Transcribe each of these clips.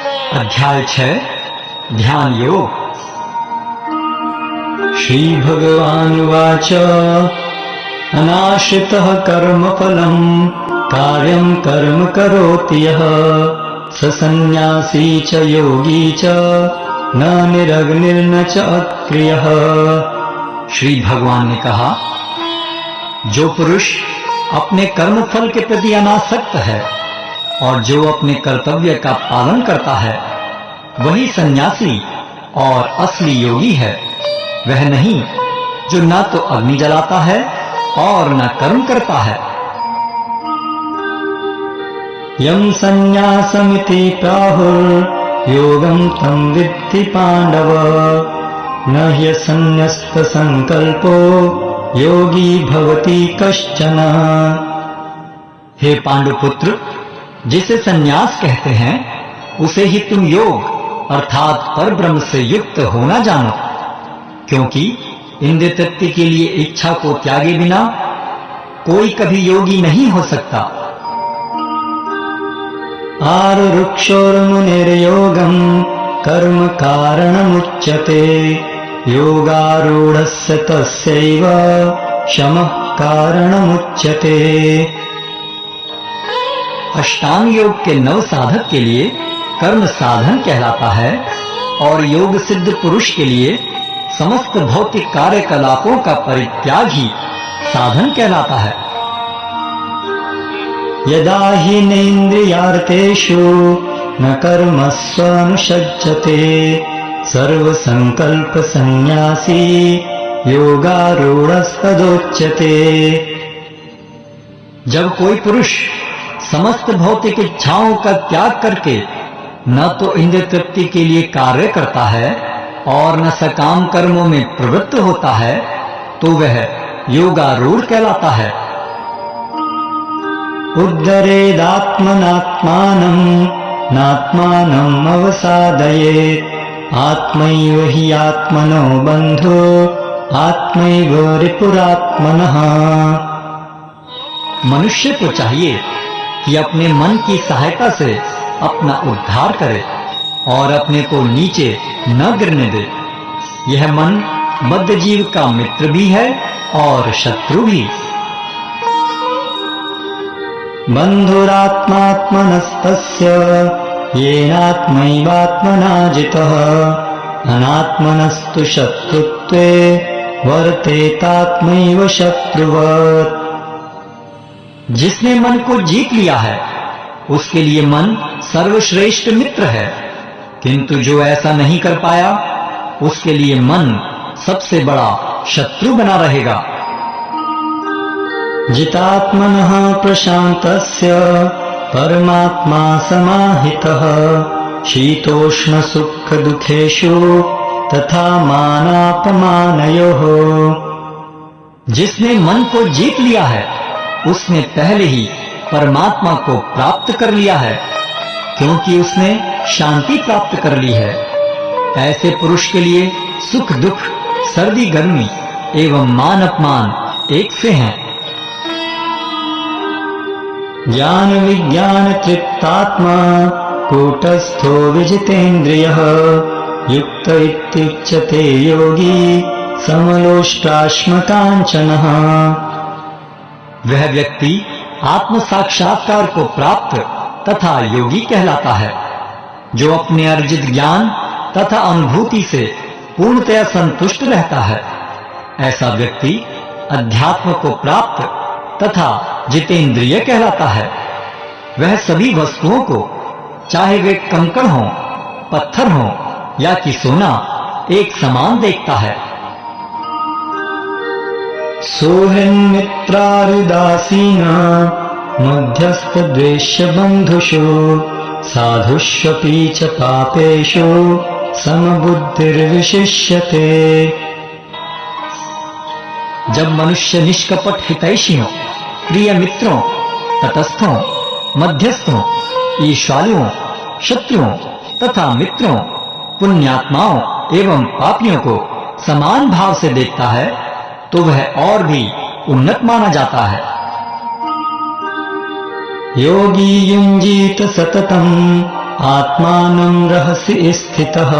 अध्याय 6 ध्यान योग। श्री भगवानुवाच अनाश्रितः कर्मफलम् कार्यं कर्म करोति यः स सन्न्यासी च योगी च न निरग्निर्न च अक्रियः। श्री भगवान ने कहा, जो पुरुष अपने कर्मफल के प्रति अनासक्त है और जो अपने कर्तव्य का पालन करता है वही सन्यासी और असली योगी है। वह नहीं जो न तो अग्नि जलाता है और न कर्म करता है। यम सन्यासमिति प्राहुर् योगं तं विद्धि पांडव न ह्यसन्न्यस्त संकल्पो योगी भवति कश्चन। हे पांडुपुत्र, जिसे सन्यास कहते हैं उसे ही तुम योग अर्थात परब्रह्म से युक्त होना जानो, क्योंकि इंद्रिय तृप्ति के लिए इच्छा को त्यागे बिना कोई कभी योगी नहीं हो सकता। आरुरुक्षोर्मुनिर्योगं कर्म कारणमुच्यते योगारूढ़स्य तस्यैव शमः कारणमुच्यते। अष्टांग योग के नव साधक के लिए कर्म साधन कहलाता है और योग सिद्ध पुरुष के लिए समस्त भौतिक कार्यकलापों का परित्याग ही साधन कहलाता है। यदा हि नेन्द्रियार्थेषु न कर्मस्वनुषज्जते सर्व संकल्प संन्यासी योगारूढ़स्तदोच्यते। जब कोई पुरुष समस्त भौतिक इच्छाओं का त्याग करके न तो इंद्रिय तृप्ति के लिए कार्य करता है और न सकाम कर्मों में प्रवृत्त होता है तो वह योगारूढ़ कहलाता है। उद्धरेदात्मनात्मानं नात्मानं अवसादयेत् आत्मैव हि आत्मनो बन्धो आत्मैव रिपुरात्मनः। मनुष्य को चाहिए कि अपने मन की सहायता से अपना उद्धार करे और अपने को नीचे न गिरने दे। यह मन बद्ध जीव का मित्र भी है और शत्रु भी। बन्धुरात्मात्मनस्तस्य येनात्मैवात्मना जितः अनात्मनस्तु शत्रुत्वे वर्तेतात्मैव शत्रुवत्। जिसने मन को जीत लिया है उसके लिए मन सर्वश्रेष्ठ मित्र है, किंतु जो ऐसा नहीं कर पाया उसके लिए मन सबसे बड़ा शत्रु बना रहेगा। जितात्मनः प्रशांतस्य परमात्मा समाहितः शीतोष्ण सुख दुखेषु तथा मानापमानयोः। जिसने मन को जीत लिया है उसने पहले ही परमात्मा को प्राप्त कर लिया है, क्योंकि उसने शांति प्राप्त कर ली है। ऐसे पुरुष के लिए सुख दुख, सर्दी गर्मी एवं मान अपमान एक से हैं। ज्ञान विज्ञान तृप्तात्मा कूटस्थो विजितेन्द्रियः युक्त इत्युच्यते योगी समलोष्टाश्मकांचनः। वह व्यक्ति आत्म साक्षात्कार को प्राप्त तथा योगी कहलाता है, जो अपने अर्जित ज्ञान तथा अनुभूति से पूर्णतया संतुष्ट रहता है। ऐसा व्यक्ति अध्यात्म को प्राप्त तथा जितेंद्रिय कहलाता है। वह सभी वस्तुओं को, चाहे वे कंकड़ हों, पत्थर हों या कि सोना, एक समान देखता है। सोहन्मित्रारुदासीना मध्यस्थ द्वेष्य बंधुषु साधुष्वपि च पापेषु समबुद्धिर्विशिष्यते। जब मनुष्य निष्कपट हितैषियों, प्रिय मित्रों, तटस्थों, मध्यस्थों, ईर्ष्यालुओं, शत्रुओं तथा मित्रों, पुण्यात्माओं एवं पापियों को समान भाव से देखता है तो वह और भी उन्नत माना जाता है। योगी युञ्जीत सततम् आत्मानं रहसि स्थितः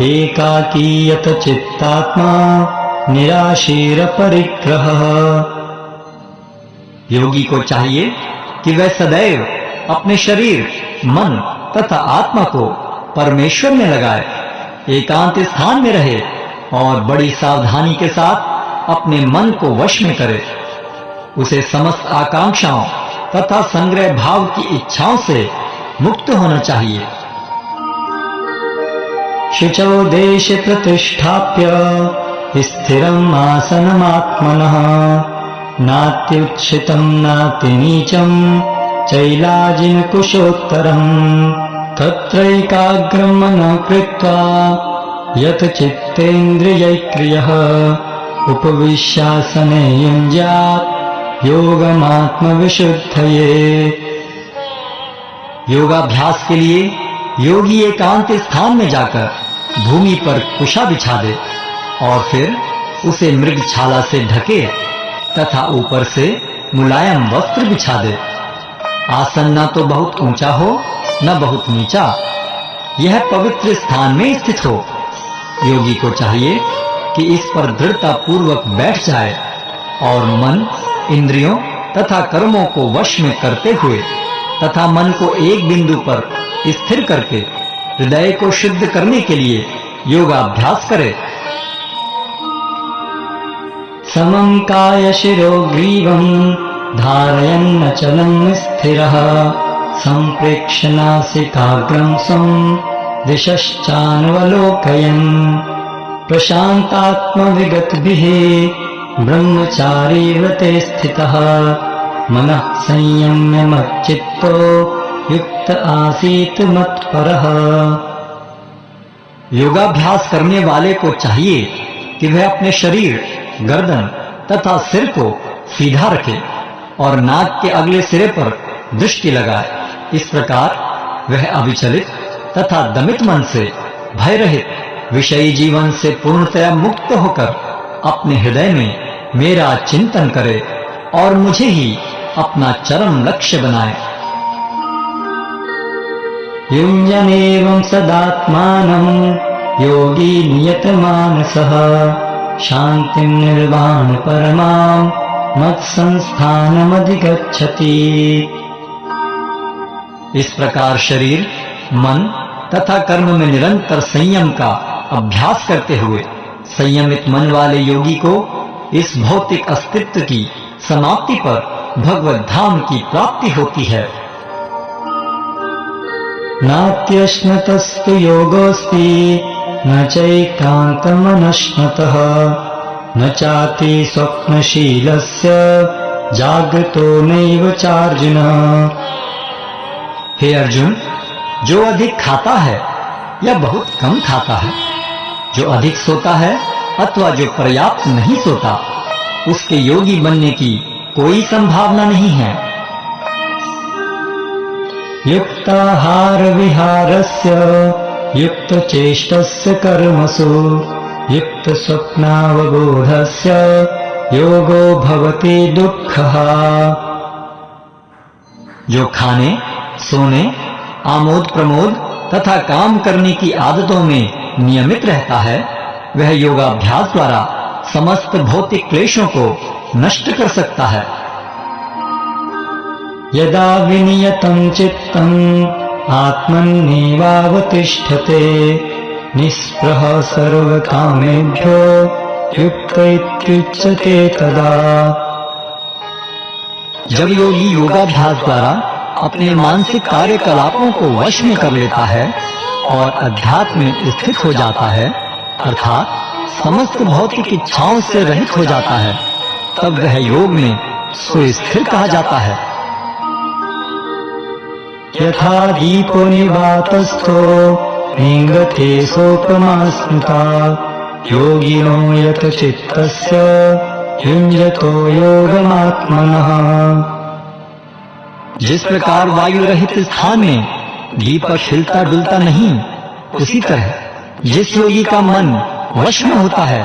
एकाकीयत चित्तात्मा निराशीर परिग्रहः। योगी को चाहिए कि वह सदैव अपने शरीर, मन तथा आत्मा को परमेश्वर में लगाए, एकांत स्थान में रहे और बड़ी सावधानी के साथ अपने मन को वश में करे। उसे समस्त आकांक्षाओं तथा संग्रह भाव की इच्छाओं से मुक्त होना चाहिए। शुचौ देशे प्रतिष्ठाप्य स्थिरम् आसनमात्मनः नात्युच्छ्रितं नातिनीचं चैलाजिन कुशोत्तरम् तत्रैकाग्रं मनः कृत्वा यत चित्तेन्द्रियैक्रियः उपविश्यासने युञ्ज्यात् योगमात्मविशुद्धये। योगाभ्यास के लिए योगी एकांत स्थान में जाकर भूमि पर कुशा बिछा दे और फिर उसे मृगछाला से ढके तथा ऊपर से मुलायम वस्त्र बिछा दे। आसन न तो बहुत ऊंचा हो न बहुत नीचा, यह पवित्र स्थान में स्थित हो। योगी को चाहिए कि इस पर दृढ़ता पूर्वक बैठ जाए और मन, इंद्रियों तथा कर्मों को वश में करते हुए तथा मन को एक बिंदु पर स्थिर करके हृदय को शुद्ध करने के लिए योगाभ्यास करे। समं काय शिरो ग्रीवं धारयन्नचलं स्थिरः संप्रेक्ष्य नासिकाग्रं स्वं दिशश्चान्वलोकयन् प्रशान्तात्मविगतभिः ब्रह्मचारी व्रते स्थितः मनः संयम्य मच्चित्तो युक्त आसीत मत्परः। योगाभ्यास करने वाले को चाहिए कि वह अपने शरीर, गर्दन तथा सिर को सीधा रखे और नाक के अगले सिरे पर दृष्टि लगाए। इस प्रकार वह अविचलित तथा दमित मन से, भय रहित, विषयी जीवन से पूर्णतया मुक्त होकर अपने हृदय में मेरा चिंतन करे और मुझे ही अपना चरम लक्ष्य बनाए। युञ्जनेवं सदात्मानं योगी नियतमानसः शान्तिं निर्वाण परमां मत्संस्थानमधिगच्छति। इस प्रकार शरीर, मन तथा कर्म में निरंतर संयम का अभ्यास करते हुए संयमित मन वाले योगी को इस भौतिक अस्तित्व की समाप्ति पर भगवत धाम की प्राप्ति होती है। नात्यश्नतस्तु योगोऽस्ति न चैकान्तमनश्नतः न चाति स्वप्नशीलस्य जागृतो नैव चार्जुन। हे अर्जुन, जो अधिक खाता है या बहुत कम खाता है, जो अधिक सोता है अथवा जो पर्याप्त नहीं सोता, उसके योगी बनने की कोई संभावना नहीं है। युक्ताहार विहारस्य युक्तचेष्टस्य कर्मसु युक्त स्वप्नावबोधस्य योगो भवति दुःखः। जो खाने, सोने, आमोद प्रमोद तथा काम करने की आदतों में नियमित रहता है, वह योगाभ्यास द्वारा समस्त भौतिक क्लेशों को नष्ट कर सकता है। यदा विनियतं चित्तं आत्मन्नेवावतिष्ठते निःस्पृहः सर्वकामेभ्यो युक्त इत्युच्यते तदा। जब योगी योगाभ्यास द्वारा अपने मानसिक कार्यकलापों को वश में कर लेता है और अध्यात्म में स्थित हो जाता है, अर्थात समस्त भौतिक इच्छाओं से रहित हो जाता है, तब वह योग में सुस्थिर कहा जाता है। यथा दीपो निवातस्थो निंगते सोपमा स्मृता योगिनो यत चित्तस्य युञ्जतो योगमात्मनः। जिस प्रकार वायु रहित स्थान में दीपक हिलता डुलता नहीं, उसी तरह जिस योगी का मन वश में होता है,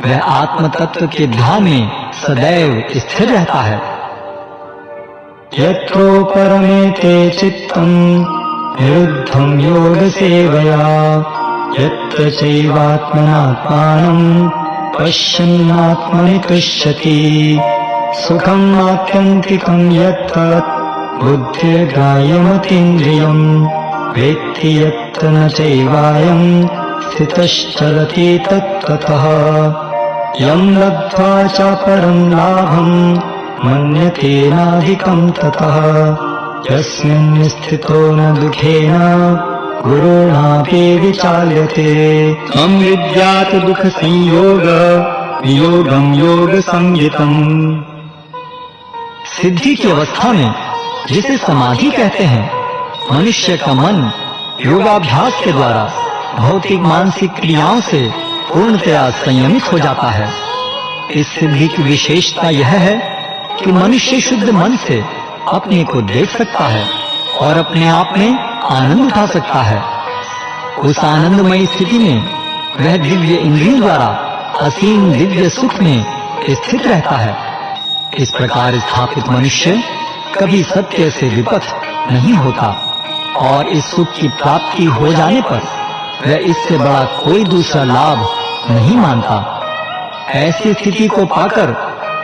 वह आत्म तत्व के ध्यान में सदैव स्थिर रहता है। यत्रो परमेते चित्तं निरुद्धं योगसेवया यत्र चैवात्मनात्मानं पश्यन्नात्मनि तुष्यति सुखम् आत्यन्तिकं यत्तत् बुद्धिर्ग्राह्यमतीन्द्रियम् वेत्ति यत्र न चैवायं स्थितश्चलति तत्त्वतः यं लब्ध्वा च परं लाभं मन्यते नाधिकं ततः यस्मिन् स्थितो न दुःखेन गुरुणापि विचाल्यते तं विद्यात् दुःखसंयोग वियोगं योगसंज्ञितम्। सिद्धि की अवस्था में जिसे समाधि कहते हैं, मनुष्य का मन योगाभ्यास के द्वारा भौतिक मानसिक क्रियाओं से पूर्णतया संयमित हो जाता है। इस सिद्धि की विशेषता यह है कि मनुष्य शुद्ध मन से अपने को देख सकता है और अपने आप में आनंद उठा सकता है। उस आनंदमयी स्थिति में वह दिव्य इंद्रियों द्वारा असीम दिव्य सुख में स्थित रहता है। इस प्रकार स्थापित मनुष्य कभी सत्य से विपथ नहीं होता और इस सुख की प्राप्ति हो जाने पर वह इससे बड़ा कोई दूसरा लाभ नहीं मानता। ऐसी स्थिति को पाकर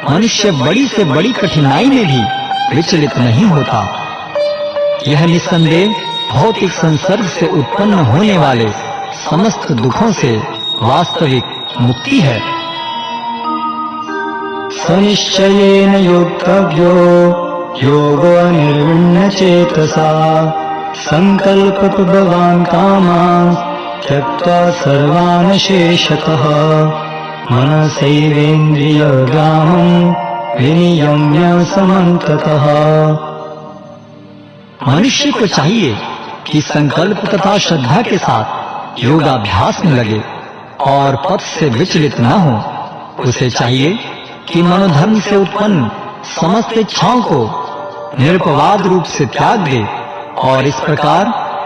मनुष्य बड़ी से बड़ी कठिनाई में भी विचलित नहीं होता। यह निस्संदेह भौतिक संसर्ग से उत्पन्न होने वाले समस्त दुखों से वास्तविक मुक्ति है। सनिश्चयेन योक्तव्यो योगो निर्विण्ण चेतसा संकल्पतु भवान् कामान् त्यक्त्वा सर्वान् शेषतः मनसैवेन्द्रियग्रामं विनियम्य समन्ततः। मनुष्य को चाहिए कि संकल्प तथा श्रद्धा के साथ योगाभ्यास में लगे और पथ से विचलित न हो। उसे चाहिए कि मनोधर्म से उत्पन्न समस्त इच्छाओं को निरपवाद रूप से त्याग दे और इस प्रकार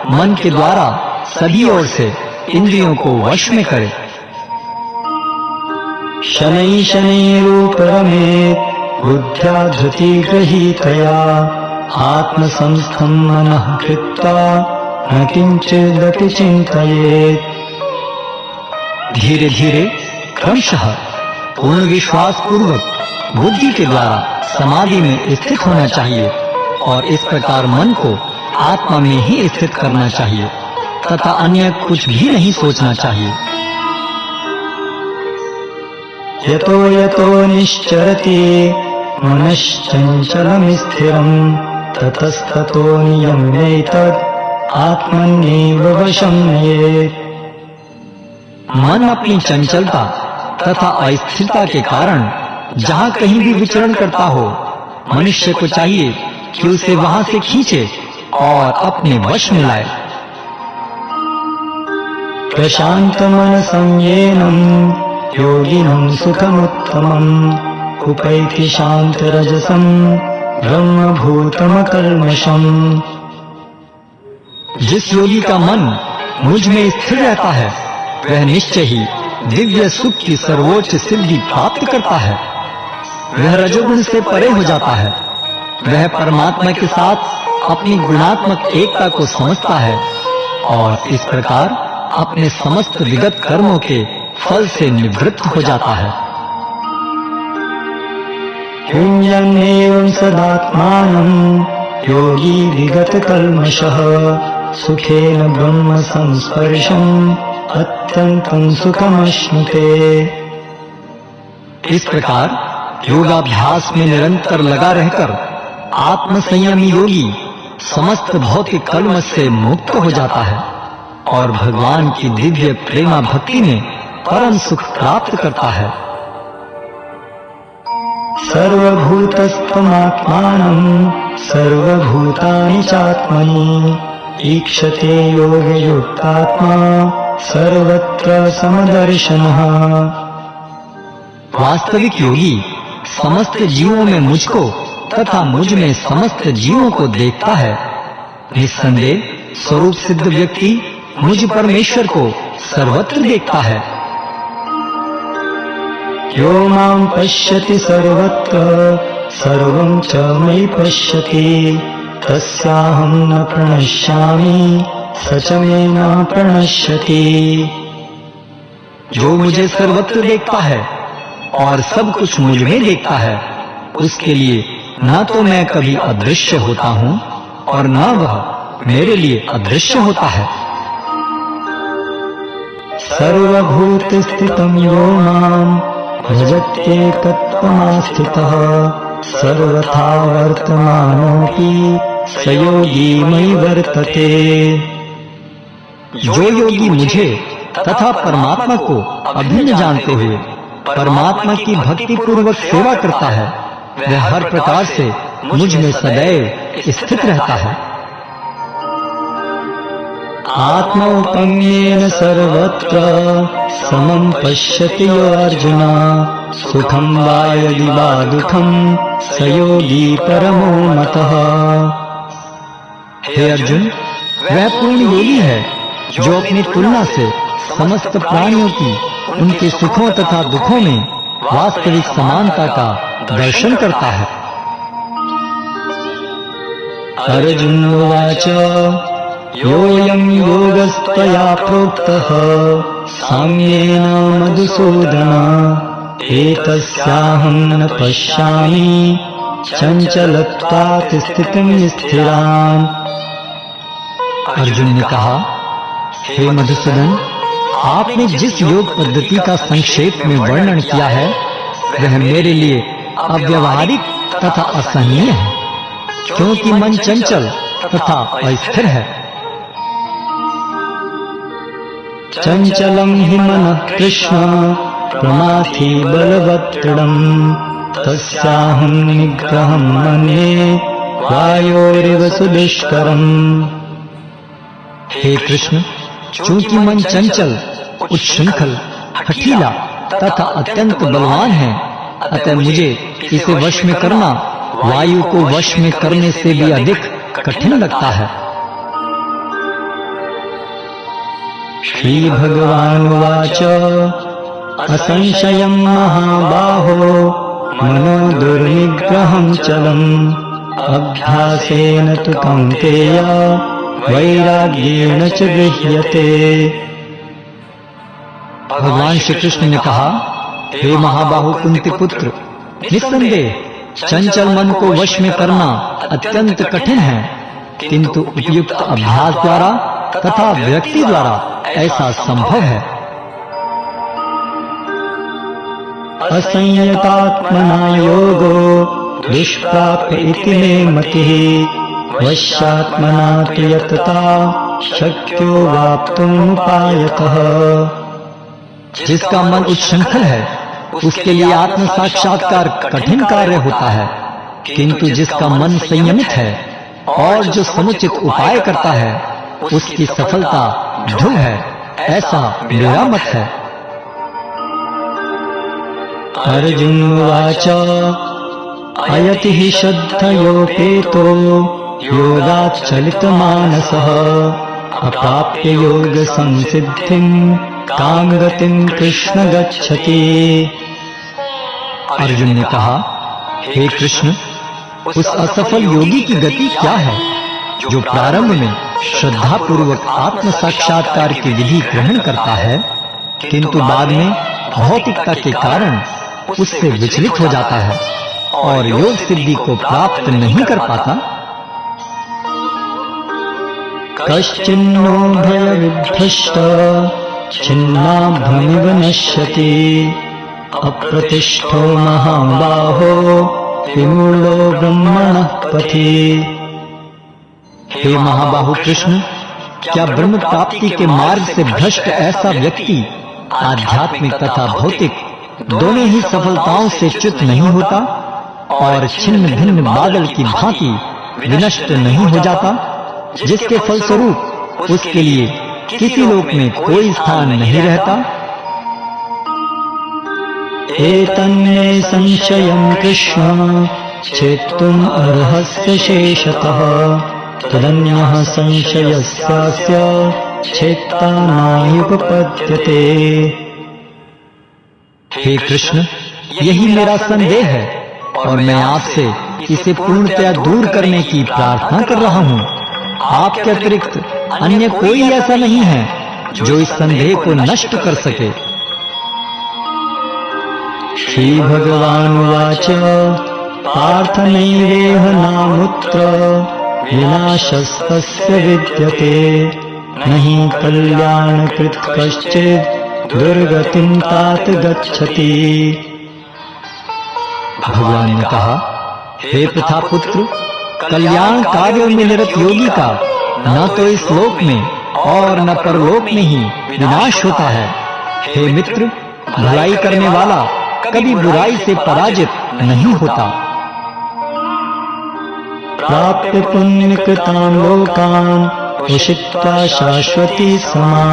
मन के द्वारा सभी ओर से इंद्रियों को वश में करे। शनैः शनैरुपरमेत् बुद्ध्या धृतिगृहीतया आत्मसंस्थं मनः कृत्वा न किंचिदपि चिन्तयेत्। धीरे धीरे क्रमशः पूर्ण विश्वास पूर्वक बुद्धि के द्वारा समाधि में स्थित होना चाहिए और इस प्रकार मन को आत्मा में ही स्थित करना चाहिए तथा अन्य कुछ भी नहीं सोचना चाहिए। यतो यतो निश्चरति मनश्चञ्चलं स्थिरं ततस्ततो नियम्यैतद् आत्मन्येव वशं नयेत्। मन अपनी चंचलता तथा अस्थिरता के कारण जहाँ कहीं भी विचरण करता हो, मनुष्य को चाहिए कि उसे वहां से खींचे और अपने वश में लाए। प्रशांत मनसं येनं योगिनं सुखमुत्तमम् उपैति शांतरजसं ब्रह्मभूतमकल्मषम्। जिस योगी का मन मुझ में स्थिर रहता है, वह निश्चय ही दिव्य सुख की सर्वोच्च सिद्धि प्राप्त करता है। वह रजोगुण से परे हो जाता है। वह परमात्मा के साथ अपनी गुणात्मक एकता को समझता है और इस प्रकार अपने समस्त विगत कर्मों के फल से निवृत्त हो जाता है। युञ्जन्नेवं सदात्मानं योगी विगत कल्मषः सुखेन ब्रह्म संस्पर्शम् अत्यंतं सुखमश्नुते। इस प्रकार योगाभ्यास में निरंतर लगा रहकर आत्मसंयमी योगी समस्त भौतिक कल्मष से मुक्त हो जाता है और भगवान की दिव्य प्रेमा भक्ति में परम सुख प्राप्त करता है। सर्वभूतस्थमात्मानं सर्वभूतानि चात्मनि ईक्षते योगयुक्तात्मा सर्वत्र समदर्शनः। वास्तविक योगी समस्त जीवों में मुझको तथा मुझ में समस्त जीवों को देखता है। निस्संदेह स्वरूप सिद्ध व्यक्ति मुझ परमेश्वर को सर्वत्र देखता है। यो मां पश्यति सर्वत्र सर्वं च मयि पश्यति तस्याहं न प्रणश्यामि स च मे न प्रणश्यति। जो मुझे सर्वत्र देखता है और सब कुछ मुझ में देखता है, उसके लिए न तो मैं कभी अदृश्य होता हूँ और न वह मेरे लिए अदृश्य होता है। सर्वभूत स्थितं यो मां भजत्येकत्वमास्थितः सर्वथा वर्तमानोऽपि स योगी मयि वर्तते। जो योगी मुझे तथा परमात्मा को अभिन्न जानते हुए परमात्मा की भक्ति पूर्वक सेवा करता है, वह हर प्रकार से मुझ में सदैव स्थित रहता है। आत्मौपम्येन सर्वत्र समं पश्यति यो अर्जुन सुखं वा यदि वा दुःखं स योगी परमो मतः। हे अर्जुन, वह पूर्ण योगी है जो अपनी तुलना से समस्त प्राणियों की उनके सुखों तथा दुखों में वास्तविक समानता का दर्शन करता है। अर्जुन उवाच योऽयं योगस्त्वया प्रोक्तः साम्येन मधुसूदन एतस्याहं न पश्यामि चञ्चलत्वात् स्थितिं स्थिराम्। अर्जुन ने कहा, हे मधुसूदन, आपने जिस योग पद्धति का संक्षेप में वर्णन किया है, वह मेरे लिए अव्यवहारिक तथा असहनीय है, क्योंकि मन चंचल तथा अस्थिर है। चंचलं हि मनः कृष्ण प्रमाथि बलवत्तरम् तस्याहं निग्रहं मन्ये वायोरिव सुदुष्करम्। हे कृष्ण, चूंकि मन चंचल, उच्छृंखल, हठीला तथा अत्यंत बलवान है, अतः मुझे इसे वश में करना वायु को वश में करने से भी अधिक कठिन लगता है। श्री भगवान उवाच असंशयं महाबाहो मनो दुर्निग्रहं चलम् अभ्यासेन तु कौन्तेय वैराग्येण च गृह्यते। भगवान श्री कृष्ण ने कहा, हे महाबाहु कुंती पुत्र, निस्संदेह चंचल मन को वश में करना अत्यंत कठिन है, किंतु उपयुक्त अभ्यास द्वारा तथा व्यक्ति द्वारा ऐसा संभव है। असंयतात्मना योगो दुष्प्राप्य इति मे मतिः वश्यात्मना तु यतता शक्यो वाप्तुमुपायतः। जिसका मन उच्छृंखल है, उसके लिए आत्म साक्षात्कार कठिन कार्य होता है, किंतु जिसका मन संयमित है और जो समुचित उपाय करता है, उसकी सफलता ध्रुव है, ऐसा मेरा मत है। अर्जुन उवाच अयति हि श्रद्धयोपेतो योगात् चलितमानसः अप्राप्य योग संसिद्धिं कां गतिं कृष्ण गच्छति। अर्जुन ने कहा, हे कृष्ण, उस असफल योगी की गति क्या है जो प्रारंभ में श्रद्धा पूर्वक आत्म साक्षात्कार की विधि ग्रहण करता है, किंतु बाद में भौतिकता के कारण उससे विचलित हो जाता है और योग सिद्धि को प्राप्त नहीं कर पाता। कश्चिन्नो भयविभ्रष्ट छिन्नाभ्रमिव नश्यति अप्रतिष्ठो महाबाहो विमूढ़ो ब्रह्मणः पथि। हे महाबाहु कृष्ण, क्या ब्रह्म प्राप्ति के मार्ग से भ्रष्ट ऐसा व्यक्ति आध्यात्मिक तथा भौतिक दोनों ही सफलताओं से च्युत नहीं होता और छिन्न भिन्न बादल की भांति विनष्ट नहीं हो जाता, जिसके फलस्वरूप उसके लिए किसी लोक में कोई स्थान नहीं रहता। एतन्मे संशयं कृष्ण छेत्तुम् अर्हस्य शेषतः तदन्यः संशयस्यास्य छेत्ता नायुपपद्यते। हे कृष्ण, यही मेरा संदेह है और मैं आपसे इसे पूर्णतया दूर करने की प्रार्थना कर रहा हूँ। आपके अतिरिक्त अन्य कोई ऐसा नहीं है जो इस संदेह को नष्ट कर सके। श्री भगवान वाच पार्थ नैवेह नामुत्र विनाशस्तस्य विद्यते नहि कल्याणकृत कश्चित् दुर्गतिं तात गच्छति। भगवान ने कहा, हे पृथा पुत्र, कल्याण कार्यों में निरत योगी का न तो इस लोक में और न परलोक में ही विनाश होता है। हे मित्र, भलाई करने वाला कभी बुराई से पराजित नहीं होता। प्राप्य पुण्य कृतान् लोकान् उषित्वा शाश्वती समा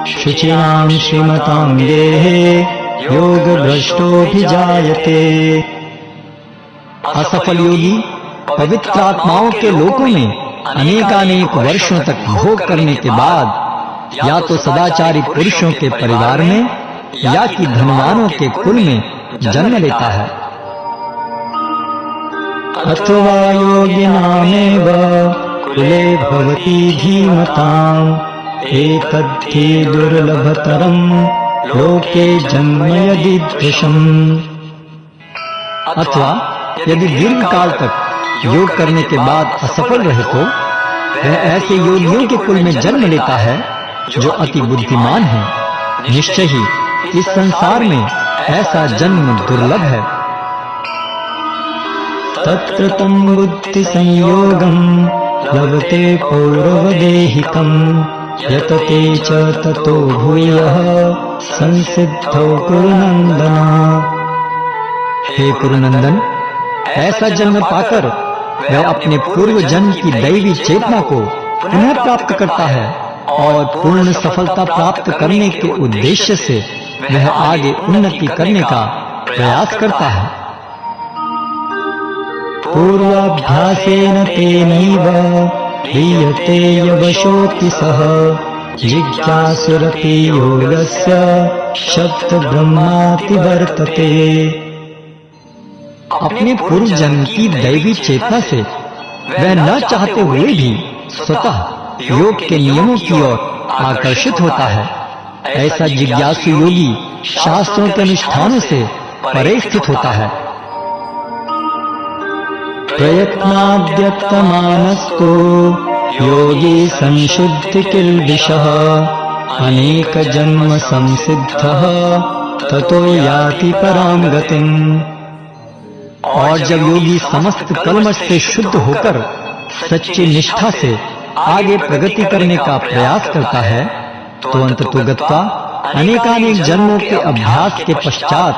शुचिनां श्रीमतां गेहे योग भ्रष्टोऽभिजायते। असफल योगी पवित्र आत्माओं के लोकों में अनेकानेक वर्षों तक भोग करने के बाद या तो सदाचारी पुरुषों के परिवार में या कि धनवानों के कुल में जन्म लेता है। अथवा योगिनामेव कुले भवति धीमताम् एतद्धि दुर्लभतरम् लोके जन्म यदीदृशम्। अथवा यदि दीर्घ काल तक योग करने के बाद असफल रहे तो वह ऐसे योगियों के कुल में जन्म लेता है जो अति बुद्धिमान है। निश्चय ही इस संसार में ऐसा जन्म दुर्लभ है। तत्र तं बुद्धि संयोगम् लभते पौरवदेहिकम् यतते च ततो भूयः संसिद्धौ कुरुनंदन। हे कुरुनंदन, ऐसा जन्म पाकर वह अपने पूर्व जन्म की दैवी चेतना को पुनः प्राप्त करता है और पूर्ण सफलता प्राप्त करने के उद्देश्य से वह आगे उन्नति करने का प्रयास करता है। पूर्वाभ्यासेन तेनैव ह्रियते यवशोऽपि सः जिज्ञासुरपि योगस्य शब्द ब्रह्माति वर्तते। अपने पूर्व जन्म की दैवी चेतना से वह न चाहते हुए भी स्वतः योग के नियमों की ओर आकर्षित होता है। ऐसा जिज्ञासु योगी शास्त्रों के अनुष्ठानों से परे स्थित होता है। प्रयत्नाद्यतमानस्तु योगी संशुद्धि किल्बिषः अनेक जन्म संसिद्धः ततो याति परां गतिम्। और जब योगी समस्त कलमश से शुद्ध होकर सच्ची निष्ठा से आगे प्रगति करने का प्रयास करता है तो अंततोगत्वा अनेकानेक जन्मों के अभ्यास के पश्चात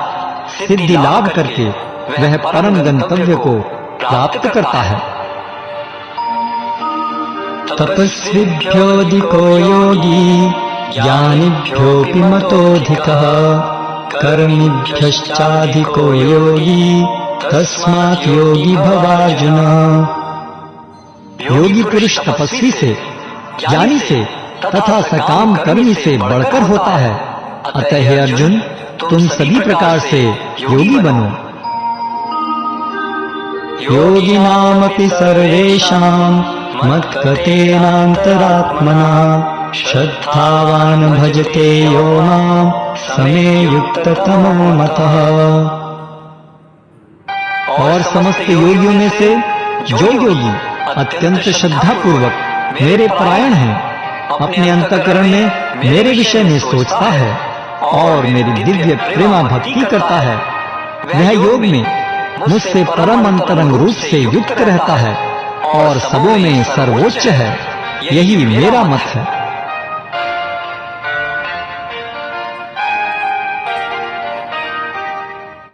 सिद्धि लाभ करके वह परम गंतव्य को प्राप्त करता है। तपस्विभ्योऽधिको योगी ज्ञानिभ्योऽपि मतोऽधिकः कर्मिभ्यश्चाधिको योगी तस्मात् योगी भवार्जुन। योगी पुरुष तपस्वी से, ज्ञानी से तथा सकाम कर्मी से बढ़कर होता है। अतः हे अर्जुन, तुम सभी प्रकार से योगी बनो। योगिनामपि सर्वेषां मद्गतेनान्तरात्मना श्रद्धावान् भजते यो मां समे युक्ततमो मतः। और समस्त योगियों में से जो योगी अत्यंत श्रद्धा पूर्वक मेरे परायण हैं, अपने अंतःकरण में मेरे विषय में सोचता है और मेरी दिव्य प्रेमा भक्ति करता है, वह योग में मुझसे परम अंतरंग रूप से युक्त रहता है और सबों में सर्वोच्च है। यही मेरा मत है।